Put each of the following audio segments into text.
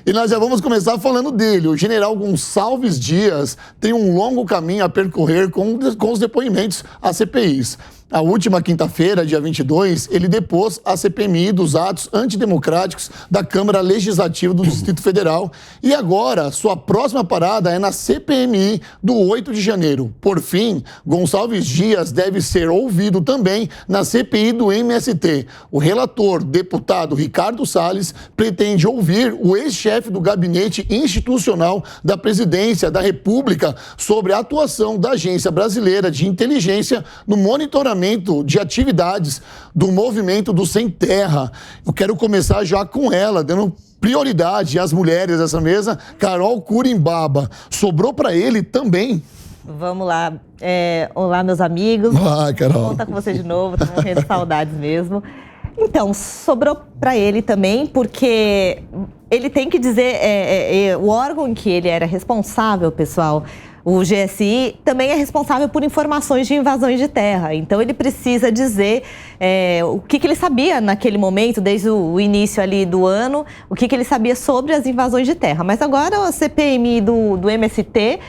E nós já vamos começar falando dele. O general Gonçalves Dias tem um longo caminho a percorrer com os depoimentos às CPIs. A última quinta-feira, dia 22, ele depôs a CPMI dos atos antidemocráticos da Câmara Legislativa do Distrito Federal. E agora, sua próxima parada é na CPMI do 8 de janeiro. Por fim, Gonçalves Dias deve ser ouvido também na CPI do MST. O relator, deputado Ricardo Salles, pretende ouvir o ex-chefe do Gabinete Institucional da Presidência da República sobre a atuação da Agência Brasileira de Inteligência no monitoramento de atividades do movimento do Sem Terra. Eu quero começar já com ela, dando prioridade às mulheres dessa mesa, Carol Curimbaba. Sobrou para ele também. Vamos lá. Olá, meus amigos. Olá, Carol. Vou contar com você de novo, tô morrendo de saudades mesmo. Então, sobrou para ele também, porque ele tem que dizer, o órgão em que ele era responsável, pessoal, o GSI, também é responsável por informações de invasões de terra. Então, ele precisa dizer o que ele sabia naquele momento, desde o início ali do ano, o que ele sabia sobre as invasões de terra. Mas agora a CPMI do MST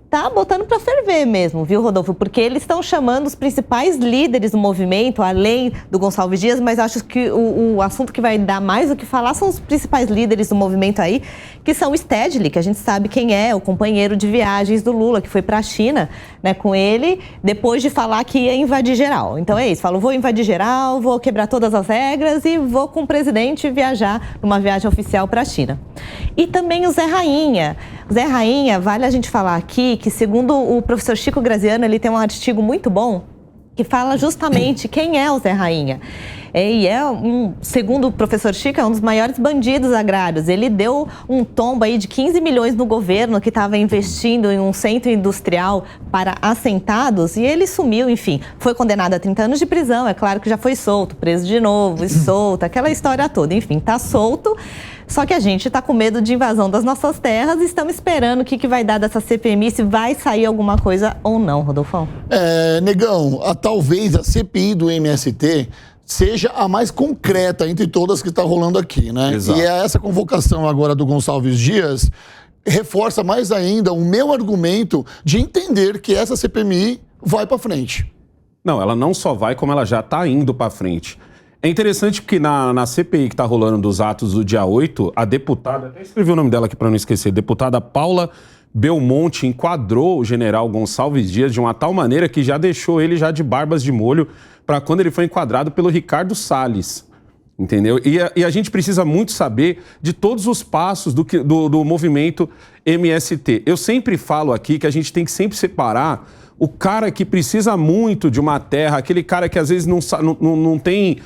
tá botando para ferver mesmo, viu, Rodolfo? Porque eles estão chamando os principais líderes do movimento, além do Gonçalves Dias, mas acho que o assunto que vai dar mais o que falar são os principais líderes do movimento aí, que são o Stedley, que a gente sabe quem é, o companheiro de viagens do Lula, que foi para a China, né, com ele, depois de falar que ia invadir geral. Então é isso, falou, vou invadir geral, vou quebrar todas as regras e vou com o presidente viajar numa viagem oficial para a China. E também o Zé Rainha. O Zé Rainha, vale a gente falar aqui que, segundo o professor Chico Graziano, ele tem um artigo muito bom que fala justamente quem é o Zé Rainha. E segundo o professor Chico, é um dos maiores bandidos agrários. Ele deu um tombo aí de 15 milhões no governo que estava investindo em um centro industrial para assentados e ele sumiu, enfim. Foi condenado a 30 anos de prisão, é claro que já foi solto, preso de novo, solto, aquela história toda. Enfim, está solto. Só que a gente está com medo de invasão das nossas terras e estamos esperando o que vai dar dessa CPMI, se vai sair alguma coisa ou não, Rodolfão. Negão, talvez a CPI do MST seja a mais concreta entre todas que está rolando aqui, né? Exato. E essa convocação agora do Gonçalves Dias reforça mais ainda o meu argumento de entender que essa CPMI vai para frente. Não, ela não só vai, como ela já está indo para frente. É interessante porque na CPI que está rolando dos atos do dia 8, a deputada, até escrevi o nome dela aqui para não esquecer, deputada Paula Belmonte enquadrou o general Gonçalves Dias de uma tal maneira que já deixou ele já de barbas de molho para quando ele foi enquadrado pelo Ricardo Salles, entendeu? E a gente precisa muito saber de todos os passos do movimento MST. Eu sempre falo aqui que a gente tem que sempre separar o cara que precisa muito de uma terra, aquele cara que às vezes não tem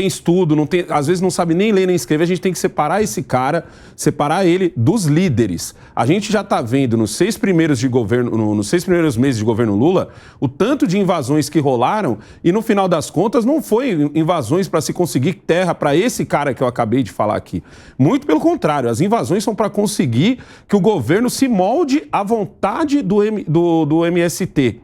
estudo, às vezes não sabe nem ler nem escrever, a gente tem que separar esse cara, separar ele dos líderes. A gente já está vendo nos 6 primeiros meses de governo Lula, o tanto de invasões que rolaram e no final das contas não foi invasões para se conseguir terra para esse cara que eu acabei de falar aqui. Muito pelo contrário, as invasões são para conseguir que o governo se molde à vontade do MST.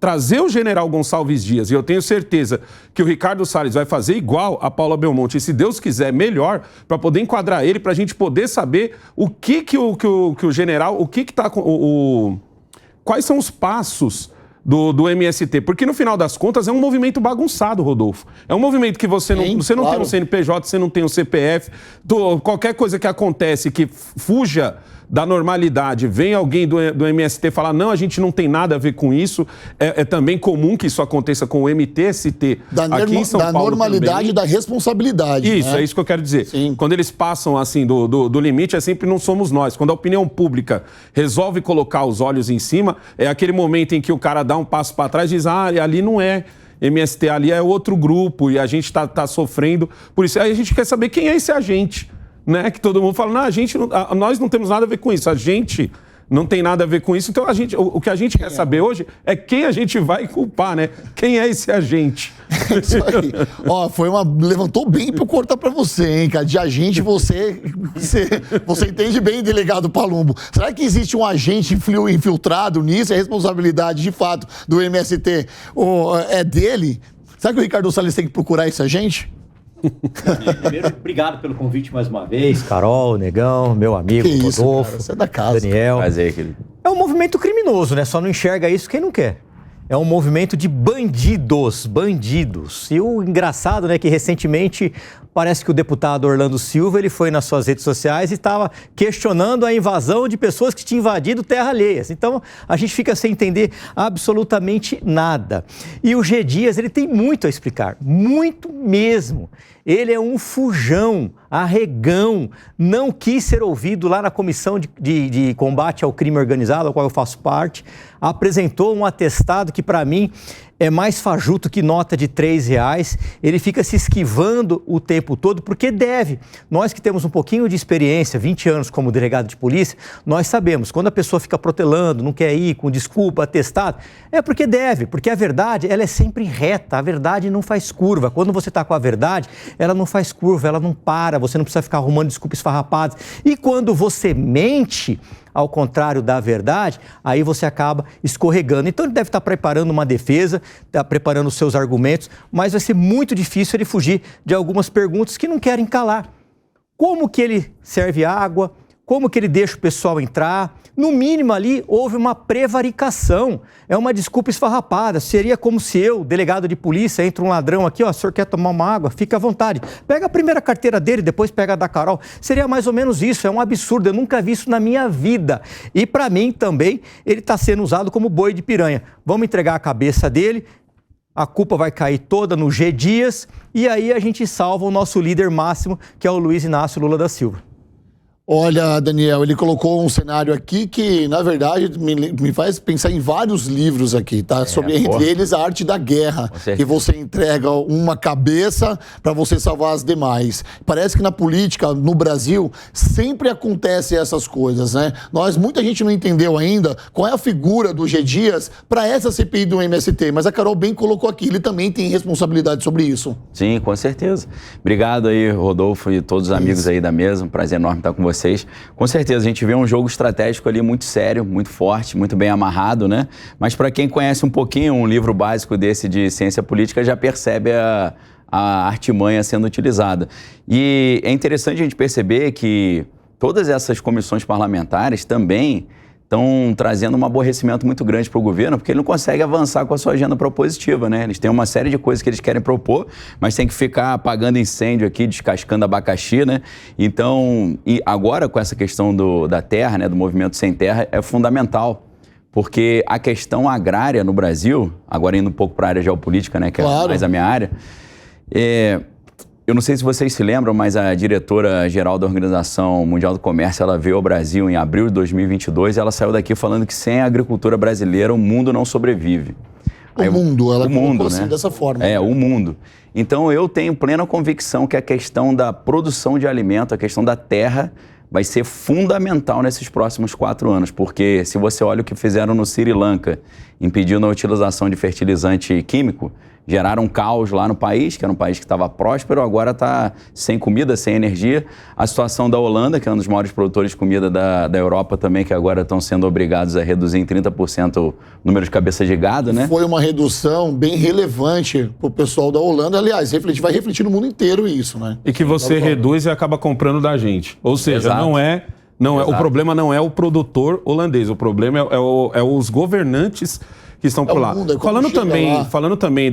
Trazer o general Gonçalves Dias, e eu tenho certeza que o Ricardo Salles vai fazer igual a Paula Belmonte, e se Deus quiser, melhor, para poder enquadrar ele, para a gente poder saber o que o general, quais são os passos do MST, porque no final das contas é um movimento bagunçado, Rodolfo. É um movimento que você não claro. Tem um CNPJ, você não tem um CPF, qualquer coisa que acontece que fuja da normalidade, vem alguém do MST falar, não, a gente não tem nada a ver com isso, é também comum que isso aconteça com o MTST aqui em São Paulo. Da normalidade e da responsabilidade. Isso, né? É isso que eu quero dizer. Sim. Quando eles passam assim do limite, é sempre não somos nós. Quando a opinião pública resolve colocar os olhos em cima, é aquele momento em que o cara dá um passo para trás e diz, ali não é MST, ali é outro grupo e a gente tá sofrendo. Por isso, aí a gente quer saber quem é esse agente. Né? Que todo mundo fala, nós não temos nada a ver com isso, a gente não tem nada a ver com isso, então o que a gente quer saber hoje é quem a gente vai culpar, né? Quem é esse agente? Isso aí. Levantou bem pra eu cortar pra você, hein, cara? De agente, você entende bem, delegado Palumbo. Será que existe um agente infiltrado nisso? É responsabilidade, de fato, do MST? É dele? Será que o Ricardo Salles tem que procurar esse agente? Primeiro, obrigado pelo convite mais uma vez, Carol, Negão, meu amigo, Que isso, Rodolfo, cara, você é da casa. Daniel. Prazer, querido. É um movimento criminoso, né? Só não enxerga isso quem não quer. É um movimento de bandidos. E o engraçado, né, que recentemente parece que o deputado Orlando Silva, ele foi nas suas redes sociais e estava questionando a invasão de pessoas que tinham invadido terra alheias. Então, a gente fica sem entender absolutamente nada. E o G. Dias, ele tem muito a explicar, muito mesmo. Ele é um fujão, arregão, não quis ser ouvido lá na Comissão de Combate ao Crime Organizado, a qual eu faço parte, apresentou um atestado que, para mim, é mais fajuto que nota de R$3. Ele fica se esquivando o tempo todo, porque deve. Nós que temos um pouquinho de experiência, 20 anos como delegado de polícia, nós sabemos, quando a pessoa fica protelando, não quer ir, com desculpa, atestado, é porque deve, porque a verdade, ela é sempre reta, a verdade não faz curva. Quando você está com a verdade, ela não faz curva, ela não para, você não precisa ficar arrumando desculpas esfarrapadas. E quando você mente, ao contrário da verdade, aí você acaba escorregando. Então ele deve estar preparando uma defesa, está preparando os seus argumentos, mas vai ser muito difícil ele fugir de algumas perguntas que não querem calar. Como que ele serve água? Como que ele deixa o pessoal entrar? No mínimo ali houve uma prevaricação, é uma desculpa esfarrapada. Seria como se eu, delegado de polícia, entra um ladrão aqui, ó, o senhor quer tomar uma água? Fica à vontade. Pega a primeira carteira dele, depois pega a da Carol. Seria mais ou menos isso, é um absurdo, eu nunca vi isso na minha vida. E para mim também, ele está sendo usado como boi de piranha. Vamos entregar a cabeça dele, a culpa vai cair toda no G. Dias, e aí a gente salva o nosso líder máximo, que é o Luiz Inácio Lula da Silva. Olha, Daniel, ele colocou um cenário aqui que, na verdade, me faz pensar em vários livros aqui, tá? Entre eles, a arte da guerra, que você entrega uma cabeça para você salvar as demais. Parece que na política, no Brasil, sempre acontece essas coisas, né? Muita gente não entendeu ainda qual é a figura do G. Dias para essa CPI do MST, mas a Carol bem colocou aqui, ele também tem responsabilidade sobre isso. Sim, com certeza. Obrigado aí, Rodolfo e todos os amigos aí da mesa, um prazer enorme estar com vocês. Com certeza, a gente vê um jogo estratégico ali muito sério, muito forte, muito bem amarrado, né? Mas para quem conhece um pouquinho um livro básico desse de ciência política, já percebe a artimanha sendo utilizada. E é interessante a gente perceber que todas essas comissões parlamentares também estão trazendo um aborrecimento muito grande para o governo, porque ele não consegue avançar com a sua agenda propositiva, né? Eles têm uma série de coisas que eles querem propor, mas tem que ficar apagando incêndio aqui, descascando abacaxi, né? Então, e agora com essa questão da terra, né, do movimento sem terra, é fundamental, porque a questão agrária no Brasil, agora indo um pouco para a área geopolítica, né, que é mais a minha área, eu não sei se vocês se lembram, mas a diretora-geral da Organização Mundial do Comércio, ela veio ao Brasil em abril de 2022 e ela saiu daqui falando que sem a agricultura brasileira o mundo não sobrevive. Ela colocou assim, dessa forma. O mundo. Então eu tenho plena convicção que a questão da produção de alimento, a questão da terra, vai ser fundamental nesses próximos 4 anos, porque se você olha o que fizeram no Sri Lanka, impedindo a utilização de fertilizante químico, geraram um caos lá no país, que era um país que estava próspero, agora está sem comida, sem energia. A situação da Holanda, que é um dos maiores produtores de comida da Europa também, que agora estão sendo obrigados a reduzir em 30% o número de cabeças de gado, né? Foi uma redução bem relevante para o pessoal da Holanda. Aliás, vai refletir no mundo inteiro isso, né? E que você reduz e acaba comprando da gente. Ou seja, Exato. o problema não é o produtor holandês, o problema é os governantes que estão por lá. Falando também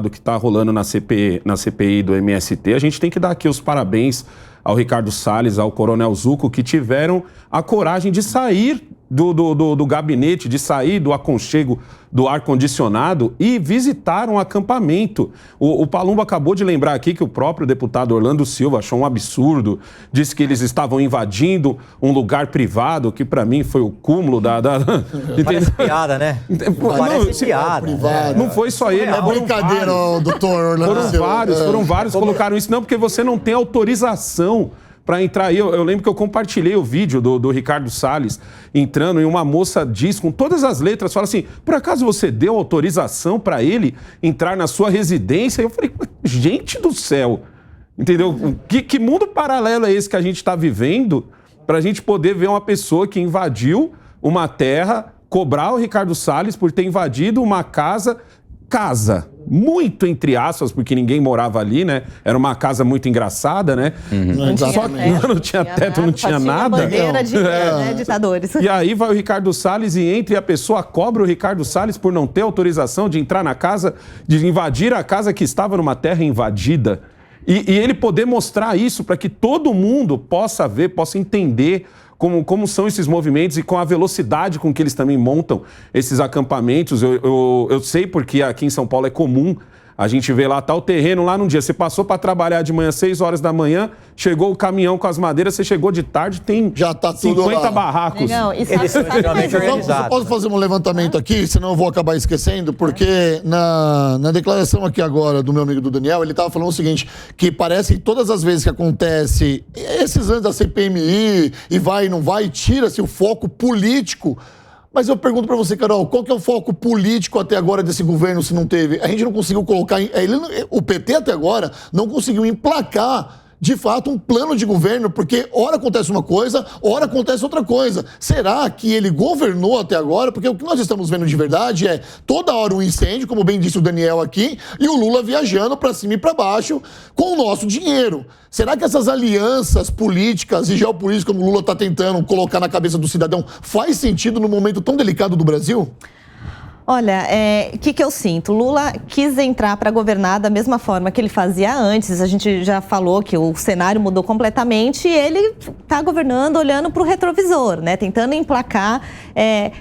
do que está rolando na CPI do MST, a gente tem que dar aqui os parabéns ao Ricardo Salles, ao Coronel Zucco, que tiveram a coragem de sair do gabinete, de sair do aconchego do ar-condicionado e visitar um acampamento. O Palumbo acabou de lembrar aqui que o próprio deputado Orlando Silva achou um absurdo, disse que eles estavam invadindo um lugar privado, que para mim foi o cúmulo Parece piada, né? Parece piada. Não foi só ele. É brincadeira, doutor Orlando Silva. Foram vários que colocaram isso. Não, porque você não tem autorização para entrar aí. Eu lembro que eu compartilhei o vídeo do Ricardo Salles entrando e uma moça diz com todas as letras, fala assim, por acaso você deu autorização para ele entrar na sua residência? Eu falei, gente do céu, entendeu? Que mundo paralelo é esse que a gente está vivendo para a gente poder ver uma pessoa que invadiu uma terra, cobrar o Ricardo Salles por ter invadido uma casa, muito entre aspas, porque ninguém morava ali, né? Era uma casa muito engraçada, né? Só que não tinha teto, não tinha nada. Bandeira de ditadores. E aí vai o Ricardo Salles e entra e a pessoa cobra o Ricardo Salles por não ter autorização de entrar na casa, de invadir a casa que estava numa terra invadida. E ele poder mostrar isso para que todo mundo possa ver, possa entender como são esses movimentos e com a velocidade com que eles também montam esses acampamentos. Eu sei porque aqui em São Paulo é comum a gente vê lá, tá o terreno lá num dia. Você passou para trabalhar de manhã, 6 horas da manhã, chegou o caminhão com as madeiras, você chegou de tarde, tem já tá tudo 50 lá. barracos. Legal. E Eles são extremamente organizados. Posso fazer um levantamento aqui, senão eu vou acabar esquecendo, porque na declaração aqui agora do meu amigo do Daniel, ele estava falando o seguinte, que parece que todas as vezes que acontece esses anos da CPMI, e vai e não vai, tira-se o foco político. Mas eu pergunto pra você, Carol, qual que é o foco político até agora desse governo, se não teve? A gente não conseguiu colocar... o PT até agora não conseguiu emplacar, de fato, um plano de governo, porque ora acontece uma coisa, ora acontece outra coisa. Será que ele governou até agora? Porque o que nós estamos vendo de verdade é toda hora um incêndio, como bem disse o Daniel aqui, e o Lula viajando pra cima e pra baixo com o nosso dinheiro. Será que essas alianças políticas e geopolíticas como o Lula está tentando colocar na cabeça do cidadão faz sentido no momento tão delicado do Brasil? Olha, o que eu sinto? Lula quis entrar para governar da mesma forma que ele fazia antes. A gente já falou que o cenário mudou completamente e ele está governando olhando para o retrovisor, né? Tentando emplacar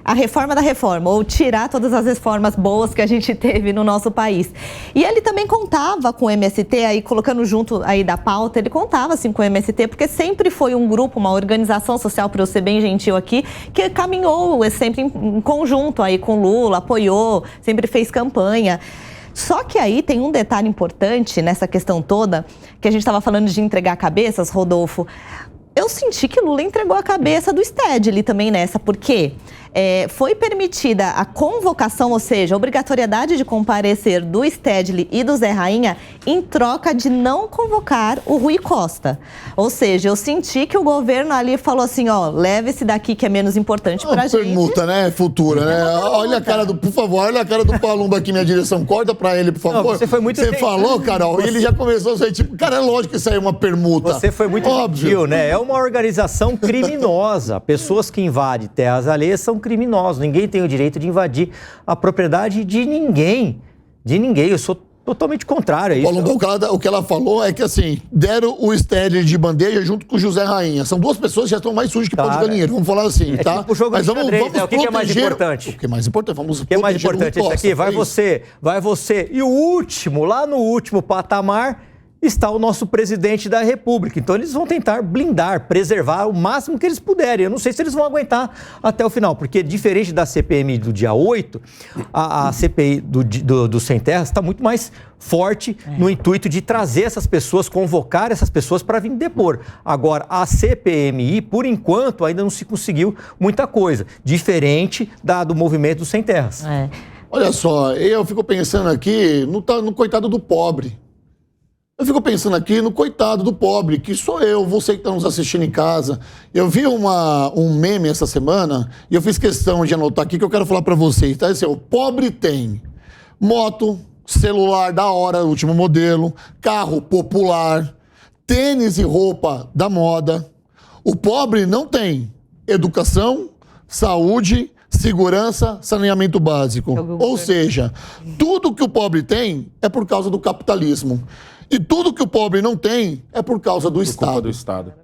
a reforma da reforma, ou tirar todas as reformas boas que a gente teve no nosso país. E ele também contava com o MST, aí colocando junto aí da pauta, ele contava assim com o MST, porque sempre foi um grupo, uma organização social, para eu ser bem gentil aqui, que caminhou sempre em conjunto aí com Lula, apoiou, sempre fez campanha. Só que aí tem um detalhe importante nessa questão toda, que a gente estava falando de entregar cabeças, Rodolfo. Eu senti que Lula entregou a cabeça do Stedley também nessa, porque foi permitida a convocação, ou seja, a obrigatoriedade de comparecer do Stedley e do Zé Rainha em troca de não convocar o Rui Costa. Ou seja, eu senti que o governo ali falou assim, ó, leva esse daqui que é menos importante pra gente. Permuta, né? Futura, né? Olha a cara por favor, olha a cara do Palumbo aqui, minha direção. Corta pra ele, por favor. Não, você foi muito Você falou, Carol, e ele já começou a sair, tipo, cara, é lógico que isso aí é uma permuta. Você foi muito gentil, né? É uma organização criminosa. Pessoas que invadem terras alheias são criminosos. Ninguém tem o direito de invadir a propriedade de ninguém. De ninguém. Eu sou totalmente contrário a isso. Palumbo, o que ela falou é que, assim, deram o Stedley de bandeja junto com o José Rainha. São duas pessoas que já estão mais sujas que pão de galinheiro. Vamos falar assim, tá? Tipo o jogo mas de vamos, xadrez, vamos né? O que é mais importante? O que é mais importante? Vamos O que é mais importante? Esse aqui, vai você. E o último, lá no último patamar, está o nosso presidente da República. Então eles vão tentar blindar, preservar o máximo que eles puderem. Eu não sei se eles vão aguentar até o final, porque diferente da CPMI do dia 8, a CPI do Sem Terras está muito mais forte no intuito de trazer essas pessoas, convocar essas pessoas para vir depor. Agora, a CPMI, por enquanto, ainda não se conseguiu muita coisa, diferente do movimento do Sem Terras. Olha só, eu fico pensando aqui no coitado do pobre. Eu fico pensando aqui no coitado do pobre, que sou eu, você que está nos assistindo em casa. Eu vi um meme essa semana e eu fiz questão de anotar aqui que eu quero falar para vocês. Tá? Assim, o pobre tem moto, celular da hora, último modelo, carro popular, tênis e roupa da moda. O pobre não tem educação, saúde, segurança, saneamento básico. Ou seja, tudo que o pobre tem é por causa do capitalismo. E tudo que o pobre não tem é por causa do Estado. Culpa do Estado.